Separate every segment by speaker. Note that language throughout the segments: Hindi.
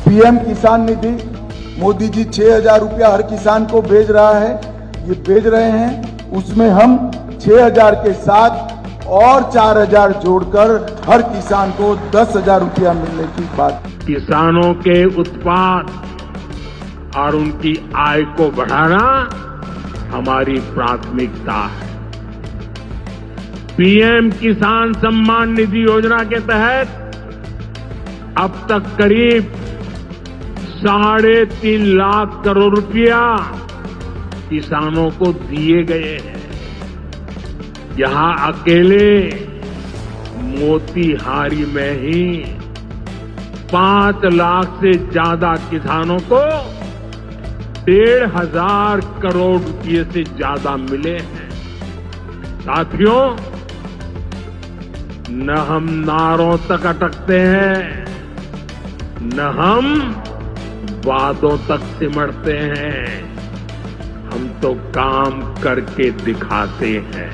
Speaker 1: पीएम किसान निधि मोदी जी 6,000 रुपया हर किसान को भेज रहा है, ये भेज रहे हैं। उसमें हम 6,000 के साथ और 4,000 जोड़कर हर किसान को 10,000 रुपया मिलने की बात।
Speaker 2: किसानों के उत्पाद और उनकी आय को बढ़ाना हमारी प्राथमिकता है। पीएम किसान सम्मान निधि योजना के तहत अब तक करीब 3.5 लाख करोड़ रुपया किसानों को दिए गए हैं। यहां अकेले मोतीहारी में ही 5 लाख से ज्यादा किसानों को 1,500 करोड़ रुपये से ज्यादा मिले हैं। साथियों, न हम नारों तक अटकते हैं, न हम वादों तक सिमटते हैं, हम तो काम करके दिखाते हैं।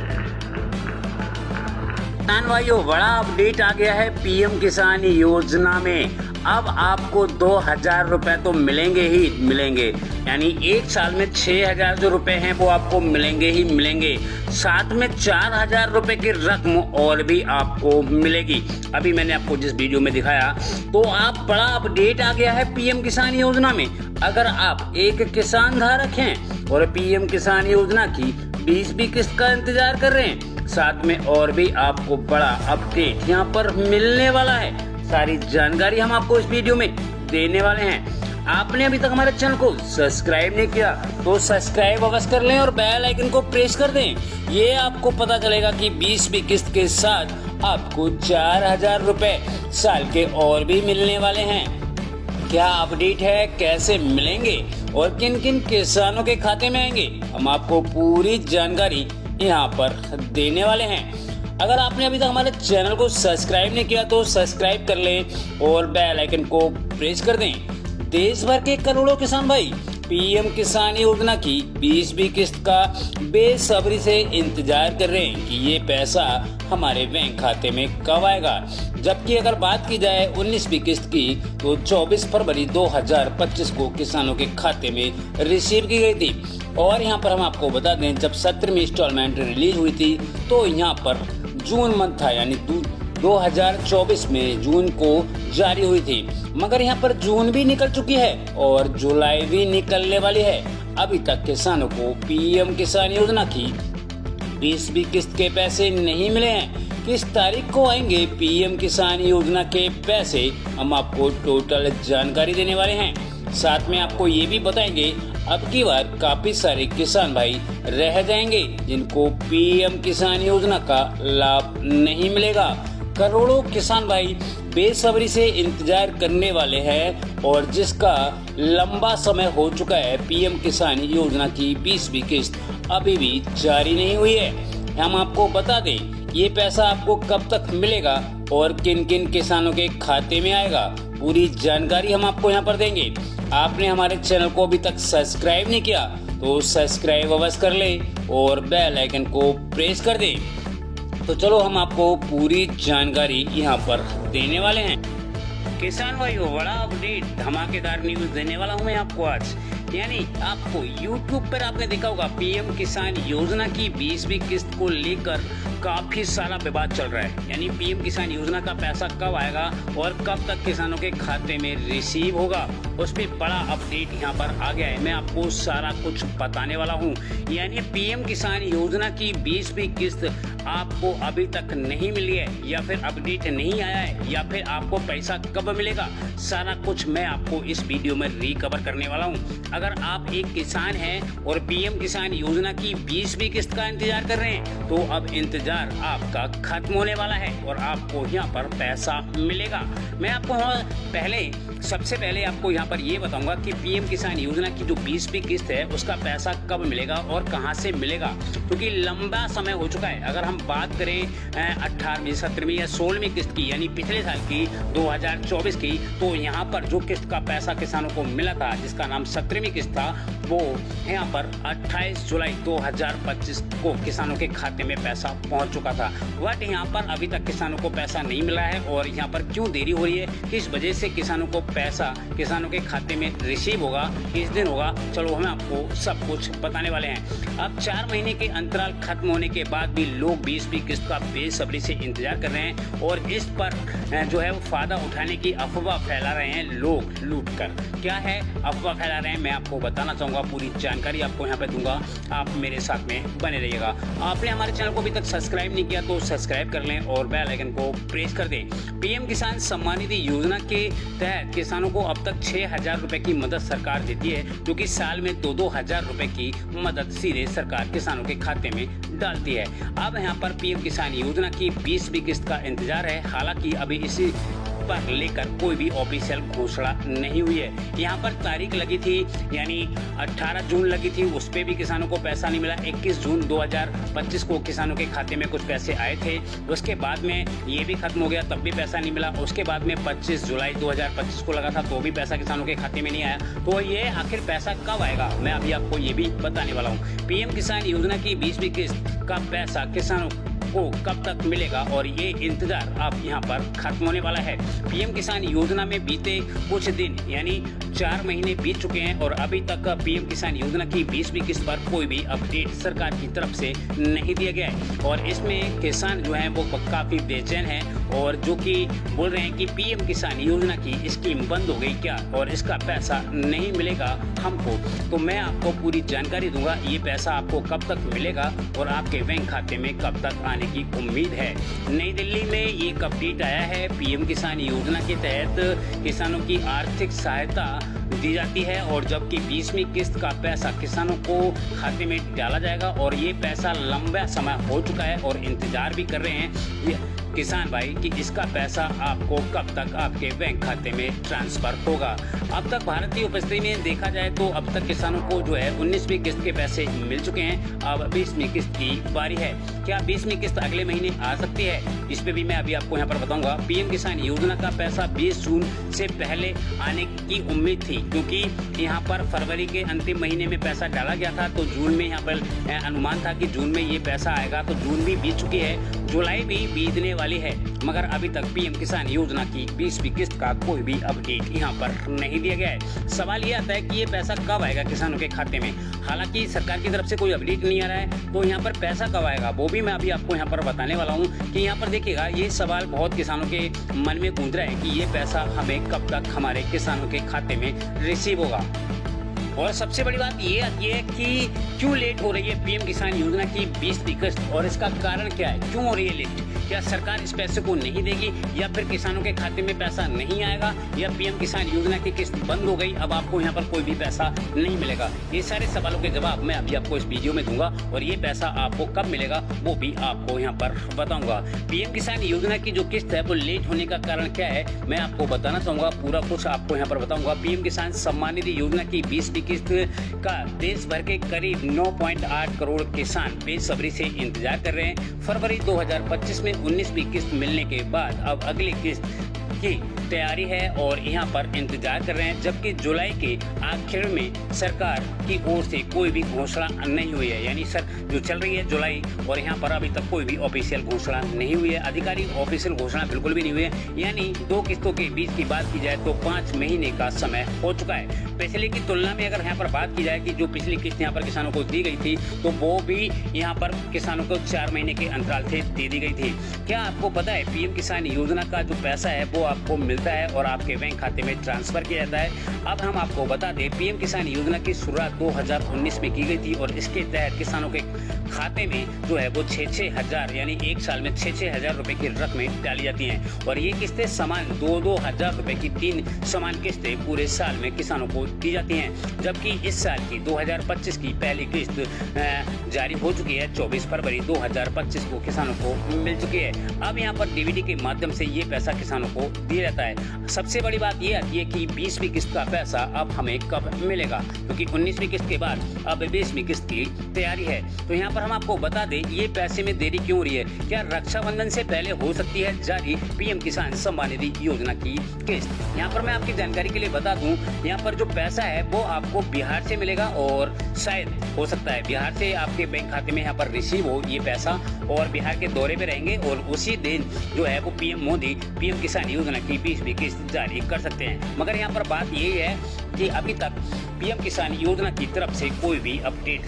Speaker 3: किसान भाइयों, बड़ा अपडेट आ गया है पीएम किसान योजना में। अब आपको 2,000 रुपए तो मिलेंगे ही मिलेंगे, यानी एक साल में 6,000 जो रुपए हैं वो आपको मिलेंगे ही मिलेंगे। साथ में 4,000 रुपए की रकम और भी आपको मिलेगी। अभी मैंने आपको जिस वीडियो में दिखाया, तो आप बड़ा अपडेट आ गया है पीएम किसान योजना में। अगर आप एक किसान धारक हैं और पीएम किसान योजना की 20वीं किस्त का इंतजार कर रहे हैं, साथ में और भी आपको बड़ा अपडेट यहाँ पर मिलने वाला है। सारी जानकारी हम आपको इस वीडियो में देने वाले हैं। आपने अभी तक हमारे चैनल को सब्सक्राइब नहीं किया तो सब्सक्राइब अवश्य कर लें और बेल आइकन को प्रेस कर दें। ये आपको पता चलेगा कि 20वीं किस्त के साथ आपको 4,000 रुपए साल के और भी मिलने वाले हैं। क्या अपडेट है, कैसे मिलेंगे और किन किन किसानों के खाते में आएंगे, हम आपको पूरी जानकारी यहाँ पर देने वाले हैं। अगर आपने अभी तक हमारे चैनल को सब्सक्राइब नहीं किया तो सब्सक्राइब कर लें और बेल आइकन को प्रेस कर दें। देश भर के करोड़ों किसान भाई पीएम किसान योजना की 20वीं किस्त का बेसब्री से इंतजार कर रहे हैं कि ये पैसा हमारे बैंक खाते में कब आएगा। जबकि अगर बात की जाए 19वीं किस्त की, तो 24 फरवरी 2025 को किसानों के खाते में रिसीव की गई थी। और यहाँ पर हम आपको बता दें, जब 17वीं इंस्टॉलमेंट रिलीज हुई थी तो यहाँ पर जून मंथ था, यानी 2024 में जून को जारी हुई थी। मगर यहाँ पर जून भी निकल चुकी है और जुलाई भी निकलने वाली है। अभी तक किसानों को पीएम किसान योजना की 20वीं किस्त के पैसे नहीं मिले हैं। किस तारीख को आएंगे पीएम किसान योजना के पैसे, हम आपको टोटल जानकारी देने वाले हैं। साथ में आपको ये भी बताएंगे, अब की बार काफी सारे किसान भाई रह जाएंगे जिनको पीएम किसान योजना का लाभ नहीं मिलेगा। करोड़ों किसान भाई बेसब्री से इंतजार करने वाले हैं और जिसका लंबा समय हो चुका है। पीएम किसान योजना की 20वीं किस्त अभी भी जारी नहीं हुई है। हम आपको बता दें, ये पैसा आपको कब तक मिलेगा और किन किन किसानों के खाते में आएगा, पूरी जानकारी हम आपको यहाँ पर देंगे। आपने हमारे चैनल को अभी तक सब्सक्राइब नहीं किया तो सब्सक्राइब अवश्य कर ले और बेल आइकन को प्रेस कर दे। तो चलो हम आपको पूरी जानकारी यहाँ पर देने वाले हैं। किसान भाइयों, बड़ा अपडेट धमाकेदार न्यूज देने वाला हूँ मैं आपको आज। यानी आपको YouTube पर आपने देखा होगा पीएम किसान योजना की 20वीं किस्त को लेकर काफी सारा विवाद चल रहा है। यानी पीएम किसान योजना का पैसा कब आएगा और कब तक किसानों के खाते में रिसीव होगा, उस पर बड़ा अपडेट यहाँ पर आ गया है। मैं आपको सारा कुछ बताने वाला हूँ। यानी पीएम किसान योजना की 20वीं किस्त आपको अभी तक नहीं मिली है, या फिर अपडेट नहीं आया है, या फिर आपको पैसा कब मिलेगा, सारा कुछ मैं आपको इस वीडियो में रिकवर करने वाला हूँ। अगर आप एक किसान हैं और पीएम किसान योजना की 20वीं किस्त का इंतजार कर रहे हैं, तो अब इंतजार आपका खत्म होने वाला है और आपको यहाँ पर पैसा मिलेगा। मैं आपको सबसे पहले आपको यहाँ पर ये बताऊंगा कि पीएम किसान योजना की जो 20वीं किस्त है उसका पैसा कब मिलेगा और कहाँ से मिलेगा, क्योंकि लंबा समय हो चुका है। अगर हम बात करें 18वीं, 17वीं या 16वीं किस्त की, यानी पिछले साल की 2024 की, तो यहाँ पर जो किस्त का पैसा किसानों को मिला था, जिसका नाम 17वीं किस्त था, वो यहाँ पर 28 जुलाई 2025 को किसानों के खाते में पैसा पहुंच पहुंच चुका था। बट यहाँ पर अभी तक किसानों को पैसा नहीं मिला है और यहाँ पर क्यों देरी हो रही है, किस वजह से किसानों को पैसा किसानों के खाते में रिसीव होगा, किस दिन होगा, चलो हम आपको सब कुछ बताने वाले हैं। अब 4 महीने के अंतराल खत्म होने के बाद भी लोग 20वीं किस्त का बेसब्री से इंतजार कर रहे हैं और इस पर जो है वो फायदा उठाने की अफवाह फैला रहे हैं लोग लूट कर। क्या है अफवाह फैला रहे हैं, मैं आपको बताना चाहूँगा, पूरी जानकारी आपको यहाँ पे दूंगा, आप मेरे साथ में बने रहिएगा। आपने हमारे चैनल को अभी तक सब्सक्राइब नहीं किया तो सब्सक्राइब कर लें और बेल आइकन को प्रेस कर दें। पीएम किसान सम्मान निधि योजना के तहत किसानों को अब तक 6,000 रुपए की मदद सरकार देती है, जो कि साल में 2-2 हजार रुपए की मदद सीधे सरकार किसानों के खाते में डालती है। अब यहाँ पर पीएम किसान योजना की 20वीं किस्त का इंतजार है। हालांकि अभी इसी पर लेकर कोई भी ऑफिशियल घोषणा नहीं हुई है। यहाँ पर तारीख लगी थी, यानी 18 जून लगी थी, उस पे भी किसानों को पैसा नहीं मिला। 21 जून 2025 को किसानों के खाते में कुछ पैसे आए थे, उसके बाद में ये भी खत्म हो गया, तब भी पैसा नहीं मिला। उसके बाद में 25 जुलाई 2025 को लगा था, तो भी पैसा किसानों के खाते में नहीं आया। तो ये आखिर पैसा कब आएगा, मैं अभी आपको ये भी बताने वाला हूँ। पीएम किसान योजना की 20वीं किस्त का पैसा किसानों को कब तक मिलेगा और ये इंतजार अब यहाँ पर खत्म होने वाला है। पीएम किसान योजना में बीते कुछ दिन यानी 4 महीने बीत चुके हैं और अभी तक पीएम किसान योजना की 20वीं किस्त पर कोई भी अपडेट सरकार की तरफ से नहीं दिया गया है और इसमें किसान जो है वो काफी बेचैन है और जो कि बोल रहे हैं कि पीएम किसान योजना की स्कीम बंद हो गई क्या और इसका पैसा नहीं मिलेगा हमको। तो मैं आपको पूरी जानकारी दूंगा, ये पैसा आपको कब तक मिलेगा और आपके बैंक खाते में कब तक आने की उम्मीद है। नई दिल्ली में ये अपडेट आया है, पीएम किसान योजना के तहत किसानों की आर्थिक सहायता दी जाती है और जबकि 20वीं किस्त का पैसा किसानों को खाते में डाला जाएगा और ये पैसा लंबा समय हो चुका है और इंतजार भी कर रहे हैं ये किसान भाई कि इसका पैसा आपको कब तक आपके बैंक खाते में ट्रांसफर होगा। अब तक भारतीय उपस्थिति में देखा जाए तो अब तक किसानों को जो है 19वीं किस्त के पैसे मिल चुके हैं, अब 20वीं किस्त की बारी है। क्या 20वीं किस्त अगले महीने आ सकती है, इस पे भी मैं अभी आपको यहाँ पर बताऊंगा। पीएम किसान योजना का पैसा 20 जून से पहले आने की उम्मीद थी, क्योंकि यहाँ पर फरवरी के अंतिम महीने में पैसा डाला गया था, तो जून में यहाँ पर अनुमान था कि जून में ये पैसा आएगा। तो जून भी बीत चुकी है, जुलाई भी बीतने वाली है, मगर अभी तक पीएम किसान योजना की 20वीं किस्त का कोई भी अपडेट यहाँ पर नहीं दिया गया है। सवाल ये आता है कि ये पैसा कब आएगा किसानों के खाते में। हालांकि सरकार की तरफ से कोई अपडेट नहीं आ रहा है, तो यहाँ पर पैसा कब आएगा वो भी मैं अभी आपको यहाँ पर बताने वाला हूँ कि यहाँ पर देखिएगा, ये सवाल बहुत किसानों के मन में गूंज रहा है कि ये पैसा हमें कब तक हमारे किसानों के खाते में रिसीव होगा। और सबसे बड़ी बात ये आती है कि क्यों लेट हो रही है पीएम किसान योजना की 20वीं किस्त और इसका कारण क्या है, क्यों हो रही है लेट। क्या सरकार इस पैसे को नहीं देगी या फिर किसानों के खाते में पैसा नहीं आएगा या पीएम किसान योजना की किस्त बंद हो गई, अब आपको यहाँ पर कोई भी पैसा नहीं मिलेगा। ये सारे सवालों के जवाब मैं अभी आपको इस वीडियो में दूंगा और ये पैसा आपको कब मिलेगा वो भी आपको यहाँ पर बताऊंगा। पीएम किसान योजना की जो किस्त है वो लेट होने का कारण क्या है मैं आपको बताना चाहूंगा, पूरा कुछ आपको यहाँ पर बताऊंगा। पीएम किसान सम्मान निधि योजना की 20वीं किस्त का देश भर के करीब 9.8 करोड़ किसान बेसब्री से इंतजार कर रहे हैं। फरवरी 2025 में 19वीं किस्त मिलने के बाद अब अगली किस्त की तैयारी है और यहाँ पर इंतजार कर रहे हैं, जबकि जुलाई के आखिर में सरकार की ओर से कोई भी घोषणा नहीं हुई है। यानी सर जो चल रही है जुलाई और यहाँ पर अभी तक कोई भी ऑफिशियल घोषणा नहीं हुई है, आधिकारिक ऑफिशियल घोषणा बिल्कुल भी नहीं हुई है। यानी 2 किस्तों के बीच की बात की जाए तो 5 महीने का समय हो चुका है। पिछले की तुलना में अगर यहाँ पर बात की जाए कि जो पिछली किस्त यहाँ पर किसानों को दी गई थी तो वो भी यहाँ पर किसानों को 4 महीने के अंतराल से दे दी गई थी। क्या आपको पता है पीएम किसान योजना का जो पैसा है वो आपको मिलता है और आपके बैंक खाते में ट्रांसफर किया जाता है। अब हम आपको बता दें पीएम किसान योजना की शुरुआत 2019 में की गई थी और इसके तहत किसानों के खाते में जो है वो 6-6 हजार यानी एक साल में 6-6 हजार रुपए की रकमें डाली जाती हैं और ये किस्तें समान 2-2 हजार रुपए की 3 समान किस्तें पूरे साल में किसानों को दी जाती हैं। जबकि इस साल की 2025 की पहली किस्त जारी हो चुकी है, 24 फरवरी 2025 को किसानों को मिल चुकी है। अब यहाँ पर डीबीटी के माध्यम से ये पैसा किसानों को दिया जाता है। सबसे बड़ी बात ये आती है कि 20वीं किस्त का पैसा अब हमें कब मिलेगा, क्योंकि 19वीं किस्त के बाद अब 20वीं किस्त की तैयारी है। तो यहाँ पर हम आपको बता दें ये पैसे में देरी क्यों हो रही है। क्या रक्षाबंधन से पहले हो सकती है जारी पीएम किसान सम्मान निधि योजना की किस्त। यहाँ पर मैं आपकी जानकारी के लिए बता दूं, यहाँ पर जो पैसा है वो आपको बिहार से मिलेगा और शायद हो सकता है बिहार से आपके बैंक खाते में यहाँ पर रिसीव हो ये पैसा और बिहार के दौरे पे रहेंगे और उसी दिन जो है वो पीएम मोदी पीएम किसान योजना की 20वीं किस्त जारी कर सकते हैं। मगर यहाँ पर बात यही है कि अभी तक पीएम किसान योजना की तरफ से कोई भी अपडेट